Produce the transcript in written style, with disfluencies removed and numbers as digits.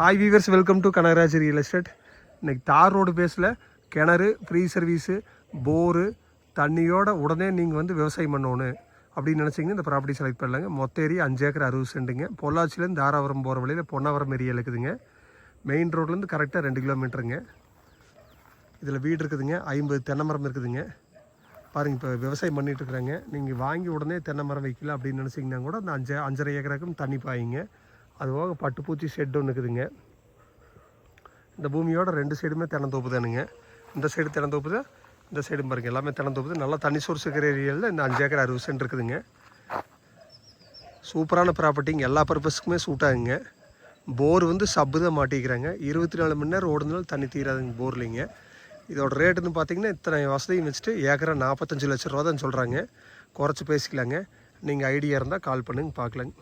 Hi viewers, welcome to Kanagaraj real estate. இன்றைக்கி tar road பேஸில் கிணறு, ஃப்ரீ சர்வீஸு, போரு, தண்ணியோட உடனே நீங்கள் வந்து விவசாயம் பண்ணணும் அப்படின்னு நினச்சிங்கன்னா இந்த ப்ராப்பர்ட்டி செலக்ட் பண்ணலாங்க. மொத்த ஏரியா 5 ஏக்கர் 60 சென்ட்டுங்க. பொள்ளாச்சிலேருந்து தாராபுரம் போகிற வழியில் பொன்னாவரம் ஏரியா இருக்குதுங்க. மெயின் ரோட்லேருந்து கரெக்டாக 2 கிலோமீட்டருங்க. இதில் வீடு இருக்குதுங்க. 50 தென்னை மரம் இருக்குதுங்க. பாருங்கள், இப்போ விவசாயம் பண்ணிகிட்டு இருக்கிறாங்க. நீங்கள் வாங்கி உடனே தென்னை மரம் வைக்கல அப்படின்னு நினச்சிங்கன்னா கூட அந்த 5.5 ஏக்கருக்கும் தண்ணி பாயிங்க. அதுபோக பட்டுப்பூச்சி ஷெட் ஒன்று இருக்குதுங்க. இந்த பூமியோட 2 சைடுமே தென்னந்தோப்பு தானுங்க. இந்த சைடு தென்னந்தோப்பு தான், இந்த சைடும் பாருங்கள் எல்லாமே தென்னந்தோப்பு தான். நல்லா தண்ணி சோர்ஸ் இருக்கிற ஏரியாவில் இந்த 5 ஏக்கர் 60 சென்ட் இருக்குதுங்க. சூப்பரான ப்ராப்பர்ட்டிங்க, எல்லா பர்பஸ்க்குமே சூட் ஆகுங்க. போர் வந்து சப்பு தான் மாட்டிக்கிறாங்க. 24 மணி நேரம் ஓடுனாலும் தண்ணி தீராதுங்க போர்லிங்க. இதோட ரேட்டுன்னு பார்த்தீங்கன்னா இத்தனை வசதியும் வச்சுட்டு ஏக்கரை 45 லட்ச ரூபா தான் சொல்கிறாங்க. குறைச்சி பேசிக்கலாங்க. நீங்கள் ஐடியா இருந்தால் கால் பண்ணுங்க, பார்க்கலாங்க.